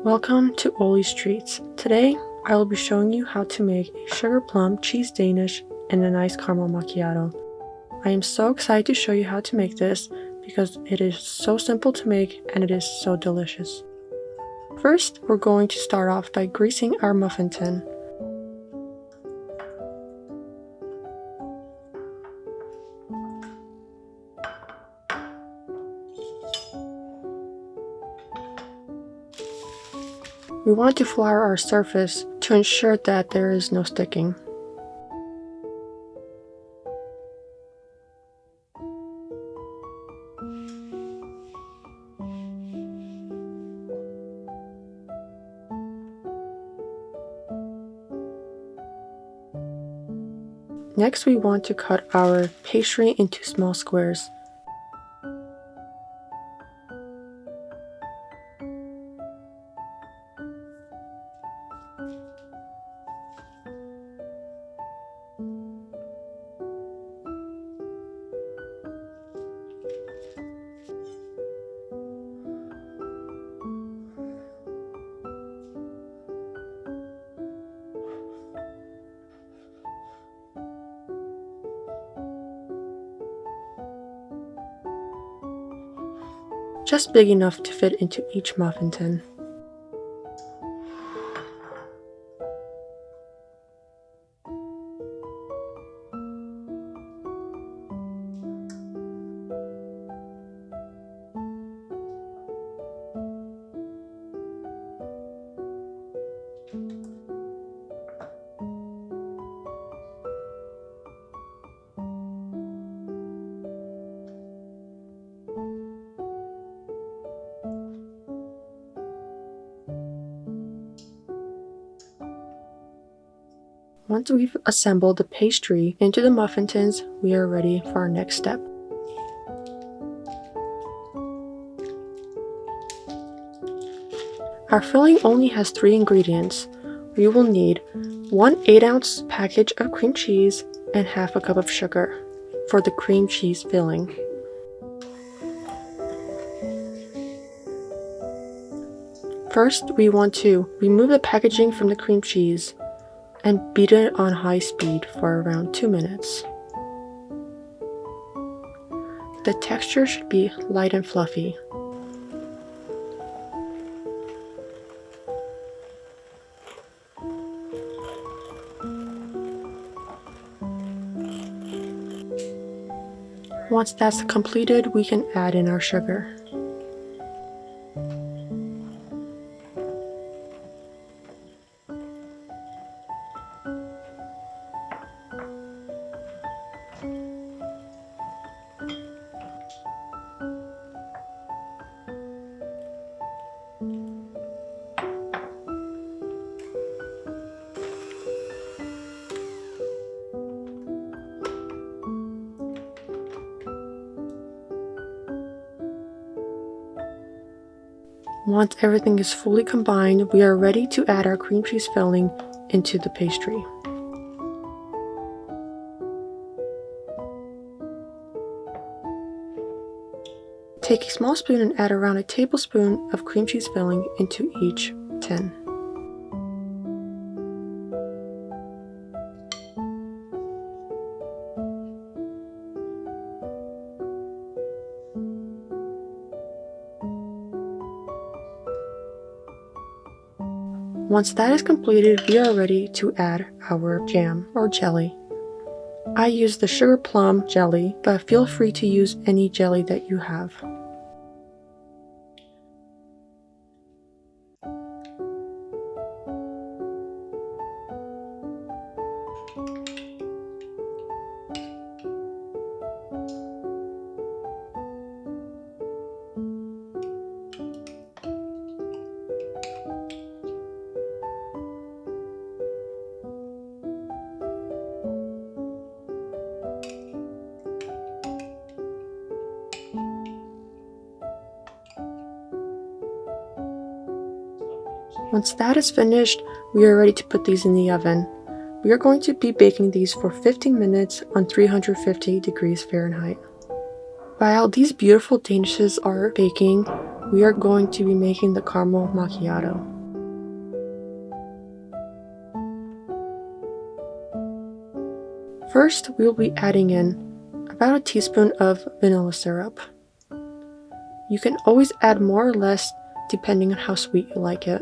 Welcome to Ollie's Treats. Today, I will be showing you how to make a sugar plum cheese Danish and a nice caramel macchiato. I am so excited to show you how to make this because it is so simple to make and it is so delicious. First, we're going to start off by greasing our muffin tin. We want to flour our surface to ensure that there is no sticking. Next, we want to cut our pastry into small squares. Just big enough to fit into each muffin tin. Once we've assembled the pastry into the muffin tins, we are ready for our next step. Our filling only has 3 ingredients. We will need 1 8-ounce package of cream cheese and half a cup of sugar for the cream cheese filling. First, we want to remove the packaging from the cream cheese and beat it on high speed for around 2 minutes. The texture should be light and fluffy. Once that's completed, we can add in our sugar. Once everything is fully combined, we are ready to add our cream cheese filling into the pastry. Take a small spoon and add around a tablespoon of cream cheese filling into each tin. Once that is completed, we are ready to add our jam or jelly. I use the sugar plum jelly, but feel free to use any jelly that you have. Once that is finished, we are ready to put these in the oven. We are going to be baking these for 15 minutes on 350 degrees Fahrenheit. While these beautiful danishes are baking, we are going to be making the Caramel Macchiato. First, we will be adding in about a teaspoon of vanilla syrup. You can always add more or less depending on how sweet you like it.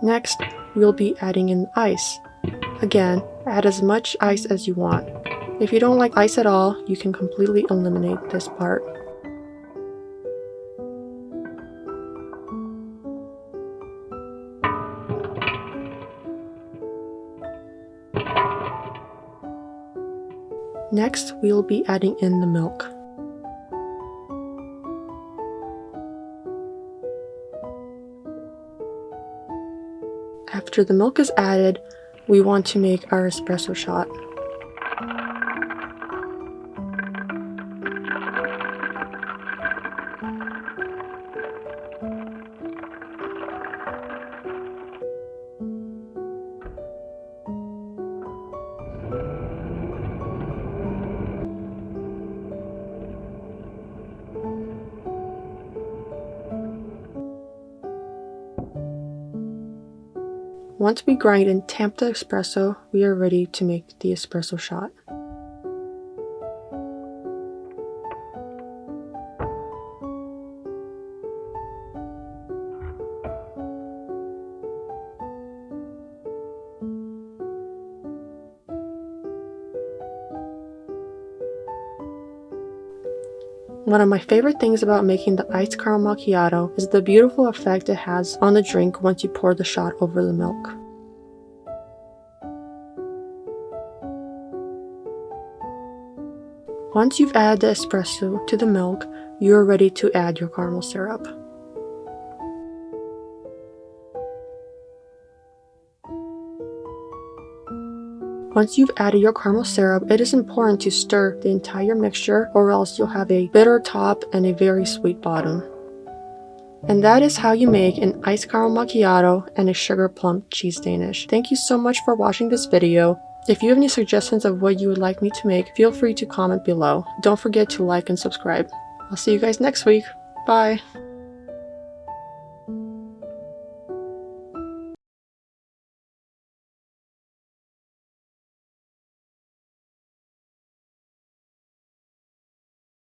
Next, we will be adding in ice. Again, add as much ice as you want. If you don't like ice at all, you can completely eliminate this part. Next, we will be adding in the milk. After the milk is added, we want to make our espresso shot. Once we grind and tamp the espresso, we are ready to make the espresso shot. One of my favorite things about making the iced caramel macchiato is the beautiful effect it has on the drink once you pour the shot over the milk. Once you've added the espresso to the milk, you are ready to add your caramel syrup. Once you've added your caramel syrup, it is important to stir the entire mixture or else you'll have a bitter top and a very sweet bottom. And that is how you make an iced caramel macchiato and a sugar plum cheese Danish. Thank you so much for watching this video. If you have any suggestions of what you would like me to make, feel free to comment below. Don't forget to like and subscribe. I'll see you guys next week. Bye!